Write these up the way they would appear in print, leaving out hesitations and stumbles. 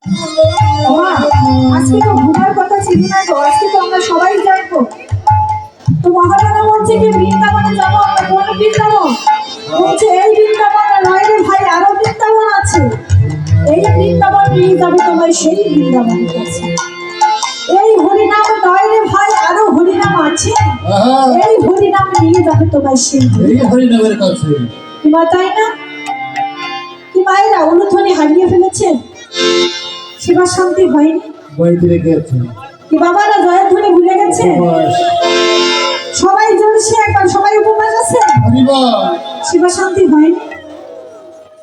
বাবা, আজকে তো ঘুমার কথা ছিল না তো, আজকে তো আমরা সবাই যাবো। তো মহারানা বলছে কি বৃন্দাবনে যাবো। আমরা কোন বৃন্দাবন? বলছে এই বৃন্দাবন নয় রে ভাই, আরো বৃন্দাবন আছে। এই বৃন্দাবন নিয়ে যাবে তোমায় সেই বৃন্দাবনের কাছে। এই হরিনাম নয় রে ভাই, আরো হরিনাম আছে। এই হরিনাম নিয়ে যাবে তোমায় সেই হরিনামের কাছে। কি মা, তাই না? কি মায়েরা উলুধ্বনি হারিয়ে ফেলেছেন, সেবা শান্তি হয়নি। কি বাবারা জয়ধ্বনি ভুলে গেছে। সবাই জ্বলছে একবার, সবাই উপবাস আছে, সেবা শান্তি হয়নি।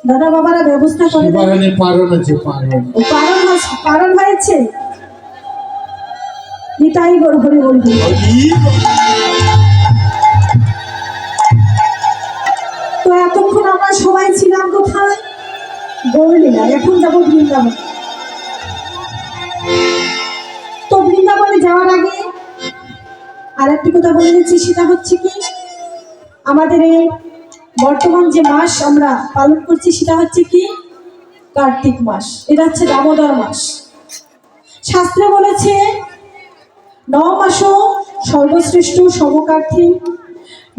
দাদা বাবারা ব্যবস্থা করে পারণ হয়েছে। নিতাই গৌর হরি বলবি। তো এতক্ষণ আমরা সবাই ছিলাম কোথায়? গৌরলীলা। এখন যাবো বৃন্দাবন। তো বৃন্দাবনে যাওয়ার আগে আর একটি কথা বলে দিচ্ছি, সেটা হচ্ছে কি আমাদের এই বর্তমান যে মাস আমরা পালন করছি সেটা হচ্ছে কি কার্তিক মাস। এটা হচ্ছে দামোদর মাস। শাস্ত্রে বলেছে 9 মাসও সর্বশ্রেষ্ঠ সমকার্থী,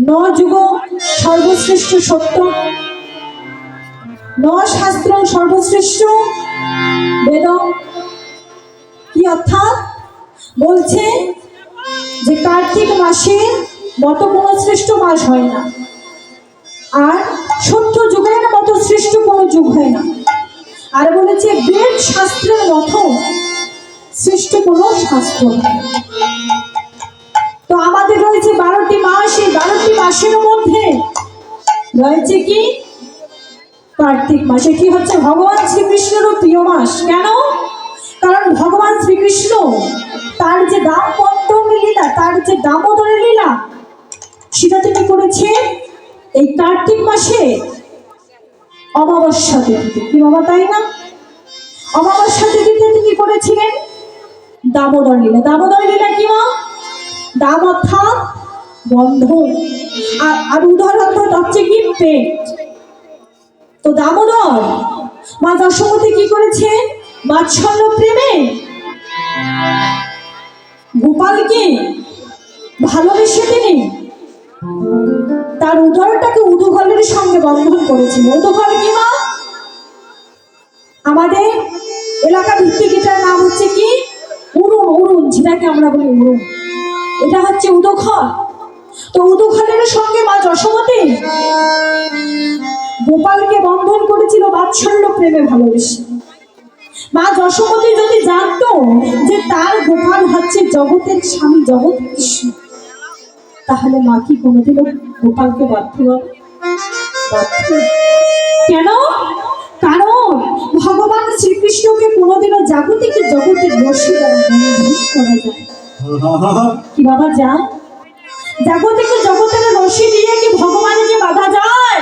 9 যুগ সর্বশ্রেষ্ঠ সত্য, 9 শাস্ত্র সর্বশ্রেষ্ঠ বেদ। কি অর্থাৎ বলছে যে কার্তিক মাসের মতো কোনো শ্রেষ্ঠ মাস হয় না, আর সত্য যুগের মতো শ্রেষ্ঠ কোনো যুগ হয় না। আর বলেছে বেদ শাস্ত্রের মতো শ্রেষ্ঠ কোনো শাস্ত্র হয় না। তো আমাদের রয়েছে 12টি মাস। এই 12টি মাসের মধ্যে রয়েছে কি কার্তিক মাস। এটি হচ্ছে ভগবান শ্রীকৃষ্ণেরও প্রিয় মাস। কেন? কারণ ভগবান শ্রীকৃষ্ণ তার যে দাম্পত্য লীলা, তার যে দামোদরের লীলা, সেটা তিনি করেছে এই কার্তিক মাসে অমাবস্যা তিথিতে। কি বাবা, তাই না? অমাবস্যা তিথিতে তিনি করেছিলেন দামোদর লীলা। দামোদর লীলা কি মা? দাম অর্থাৎ বন্ধন, আর উদর অর্থাৎ হচ্ছে কি পেট। তো দামোদর মা যশোমতী কি করেছে? বাৎসল্য প্রেমে গোপালকে ভালোবেসে তিনি তার উদরটাকে উদুঘলের সঙ্গে বন্ধন করেছিল। উদুঘল কি মা? আমাদের এলাকা ভিত্তিক এটার নাম হচ্ছে কি উরুন। উরুন যেটাকে আমরা বলি উরুন, এটা হচ্ছে উদুঘল। তো উদুঘলের সঙ্গে মা যশোমতী গোপালকে বন্ধন করেছিল বাৎসল্য প্রেমে ভালোবেসে। মা যশোমতী যদি জানতো যে তার গোপাল হচ্ছে জগতের স্বামী, জগৎ কৃষ্ণ, তাহলে মা কি কোনোদিনও গোপালকে বাধ্য হবে? কেন? কারণ ভগবান শ্রীকৃষ্ণকে কোনোদিনও জাগতিক জগতের রশি দ্বারা করা যায়। কি বাবা যায়? জাগতিক জগতের রশি দিয়ে কি ভগবানকে বাঁধা যায়?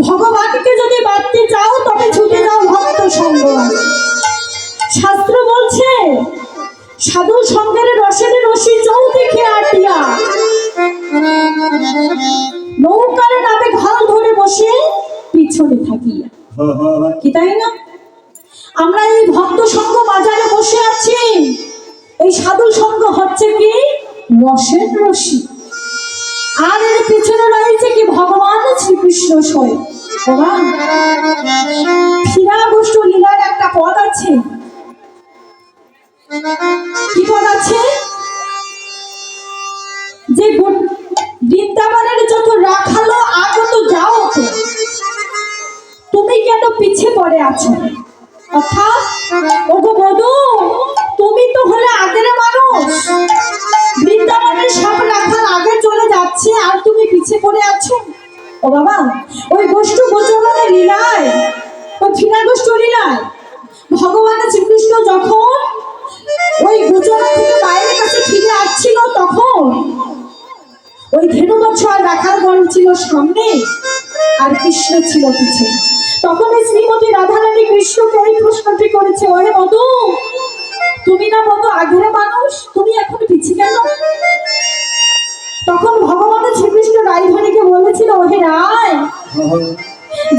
ভগবানকে যদি বাঁধতে চাও তবে ছুটে যাও ভক্ত সঙ্গ। শাস্ত্র বলছে সাধু সঙ্গের রসের রশি চৌদিকে আটিয়া, নৌকার নামে ঘাল ধরে বসে পিছনে থাকিয়া। কি তাই না? আমরা এই ভক্ত সঙ্গ বাজারে বসে আছি। এই সাধু সঙ্গ হচ্ছে কি রসের রশি, আর এর পিছনে রয়েছে কি ভগবান শ্রীকৃষ্ণ স্বয়ং। ক্ষীরাগোষ্ঠ লীলার একটা পদ আছে। কি পদ আছে? যে বৃন্দাবনের যত রাখালো আগত যাও, তুমি কেন পিছে পড়ে আছো? অর্থাৎ ওগো বধূ, তুমি তো হলে আগের মানুষ। বৃন্দাবনের সব রাখাল আগে চলে যাচ্ছে আর তুমি পিছে পড়ে আছো। ও বাবা, ওই গোষ্ঠ গোচরণের লীলায়, ওই ক্ষীরাগোষ্ঠ লীলায় ভগবান শ্রীকৃষ্ণ যখন ওই গোচরণ থেকে বাইরের কাছে ফিরে আসছিল, তখন ওই ধেনুবৎস আর রাখালগণ ছিল সামনে আর কৃষ্ণ ছিল পিছনে। তখন এই শ্রীমতী রাধারানী কৃষ্ণকে এই প্রশ্নটি করেছে, ওরে মধু, তুমি না মতো আগের মানুষ, তুমি এখন পিছিয়ে কেন? তখন ভগবান শ্রীকৃষ্ণ রায়ধনীকে বলেছিল, ওহে রায়,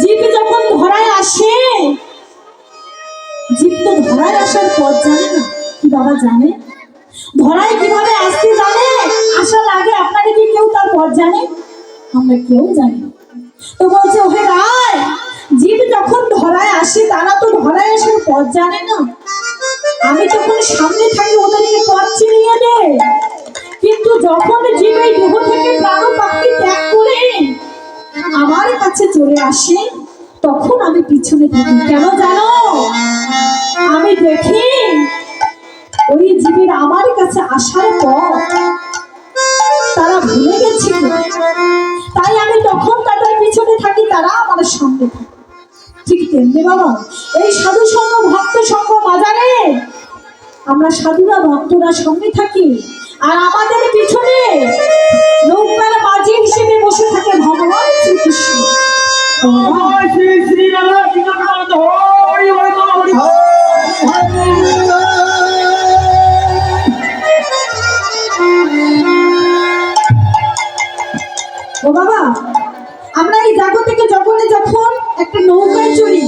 জীব যখন ধরায় আসে জীব তো ধরায় আসার পথ জানে না। কি বাবা জানে? ধরায় কিভাবে আসতে জানে, আসা লাগে? আপনারা কি কেউ তার পথ জানে? আমরা কেউ জানি না। তো বলছে, ওহে রায়, জীব যখন ধরায় আসে তারা তো ধরায় আসার পথ জানে না। আমি যখন সামনে থাকি ওদেরকে পথ চিনিয়ে দেয়, কিন্তু যখন জীব এই দেহ থেকে প্রাণ পাখি ত্যাগ করে আমার কাছে চলে আসে, তখন আমি পিছনে থাকি। কেন জানো? আমি দেখি ওই জীবের আমার কাছে আসার পর তারা ভুলে গেছে, তাই আমি তখন তাদের পিছনে থাকি, তারা আমার সামনে থাকে। ঠিক তেমনি বাবা, এই সাধু সঙ্গ ভক্ত সঙ্গ বাজারে আমরা সাধুরা ভক্তরা সঙ্গে থাকি, আর আমাদের পিছনে নৌকার মাঝি হিসেবে বসে থাকে ভগবান শ্রীকৃষ্ণ। শ্রী শ্রী রাধা কৃষ্ণ হরি হরি হরি। ও বাবা, আমরা এই জায়গা থেকে জগনে যখন একটা নৌকায় চড়ি,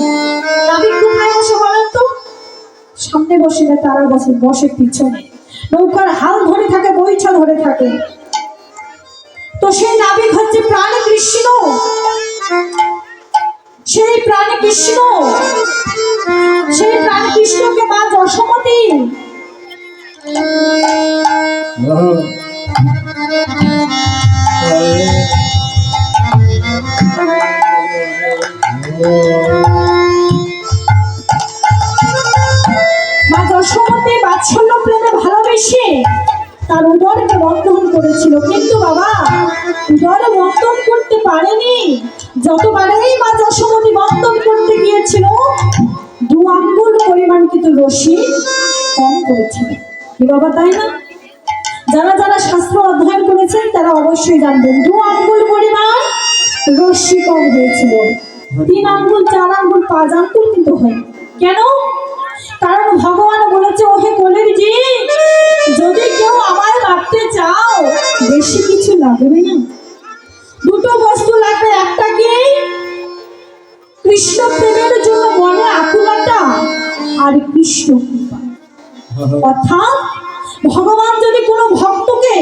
নাবিক কোথায় বসে বলেন তো? সামনে বসে না, তারা বসে বসে পিছনে। নৌকার হাল ধরে থাকে, বইছা ধরে থাকে। তো সেই নাবিক হচ্ছে প্রাণ কৃষ্ণ। সেই প্রাণ কৃষ্ণ, সেই প্রাণ কৃষ্ণকে মা যশোমতী মা যশোমতী বাৎসল্য প্রেমে ভালোবেসে তার উদরকে বন্ধন করেছিল, কিন্তু বাবা উদর বন্ধন করতে পারেনি। যতবারেই মা যশোমতী বন্ধন করতে গিয়েছিল, 2 আঙ্গুল পরিমাণ কিন্তু রশি কম করেছিল। কি বাবা, তাই না? যারা যারা শাস্ত্র অধ্যয়ন করেছেন তারা অবশ্যই জানবেন, 2 আঙ্গুল পরিমাণ রশ্মি কম হয়েছিল। 3 আঙ্গুল, 4 আঙ্গুল, 5 আঙ্গুল কিন্তু হয়। কেন? কারণ ভগবান বলেছে, ওহে কলির জীব, যদি কেউ আমায় মারতে চাও, বেশি কিছু লাগবে না, 2টো বস্তু লাগবে। একটা কি? কৃষ্ণ প্রেমের জন্য মনে আকুলতা, আর কৃষ্ণ কৃপা। অর্থাৎ ভগবান যদি কোনো ভক্তকে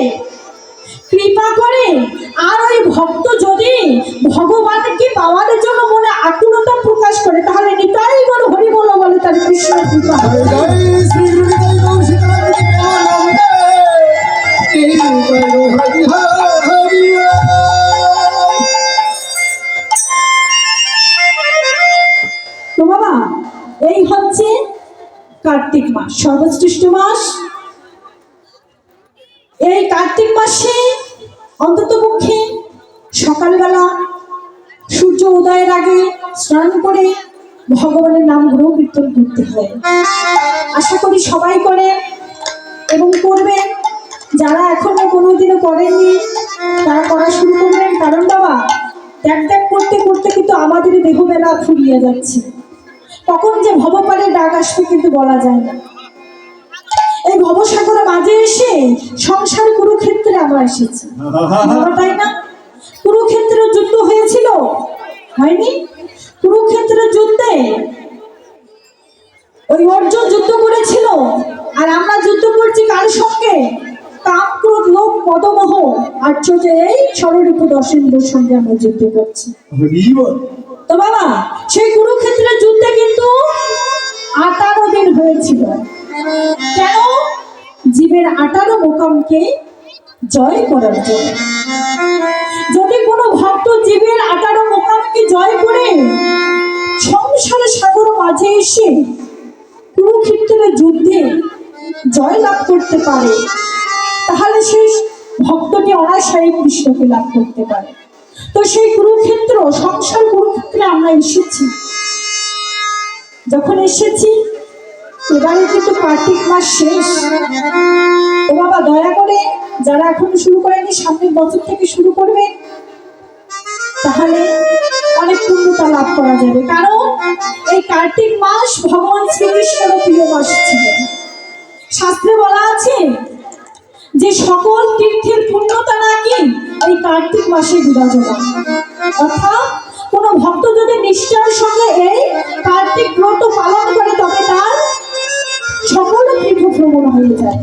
কৃপা করে, আর ওই ভক্ত যদি ভগবানকে পাওয়ার জন্য মনে আকুলতা প্রকাশ করে, তাহলে নিতাই বড় হরি বল বলে তার কৃষ্ণ কৃপা। তো বাবা, এই হচ্ছে কার্তিক মাস, সর্বশ্রেষ্ঠ মাস। এই কার্তিক মাসে অন্তত পক্ষে সকালবেলা সূর্য উদয়ের আগে স্নান করে ভগবানের নাম গ্রহ কীর্তন করতে হয়। আশা করি সবাই করে এবং করবেন। যারা এখনো কোনোদিনও করেননি তারা করা শুরু করবেন। কারণ বাবা, ত্যাগ ত্যাগ করতে করতে কিন্তু আমাদের দেহবেলা ফুরিয়ে যাচ্ছে। কখন যে ভবপালের ডাক আসবে কিন্তু বলা যায় না। এই ভবসাগরে মাঝে এসে সংসার কুরুক্ষেত্রে আমরা এসেছি, তাই না? কুরুক্ষেত্রের যুদ্ধ হয়েছিল, হয়নি? কুরুক্ষেত্রের যুদ্ধে ওই অর্জুন যুদ্ধ করেছিল, আর আমরা যুদ্ধ করছি কার সঙ্গে? কাম, ক্রোধ, লোভ, মদমোহ, আশ্চর্য এই ষড়রূপ দশেন্দ্রের সঙ্গে আমরা যুদ্ধ করছি। তো বাবা, সেই কুরুক্ষেত্রের যুদ্ধে কিন্তু 18 দিন হয়েছিল। কেন? জীবের 18 মোকামকে জয় করার জন্য। যদি কোনো ভক্ত জীবের 18 মোকামকে জয় করে সংসার সাগর মাঝে এসে কুরুক্ষেত্রের যুদ্ধে জয় লাভ করতে পারে, তাহলে সেই ভক্তটি অনায়াসেই কৃষ্ণকে লাভ করতে পারে। তো সেই কুরুক্ষেত্র, সংসার কুরুক্ষেত্রে আমরা এসেছি। যখন এসেছি, এবারে কিন্তু কার্তিক মাস শেষ। ও বাবা, দয়া করে যারা এখনো শুরু করেনি সামনের বছর থেকে শুরু করবে, তাহলে অনেক পূর্ণতা লাভ করা যাবে। কারণ এই কার্তিক মাস ভগবান শ্রীকৃষ্ণের প্রিয় মাস ছিল। শাস্ত্রে বলা আছে যে সকল তীর্থের পূর্ণতা নাকি এই কার্তিক মাসে বিরাজমান। অর্থাৎ কোনো ভক্ত যদি নিষ্ঠার সঙ্গে এই কার্তিক ব্রত পালন করে তবে তার সকল তীর্থ ভ্রমণ হয়ে যায়।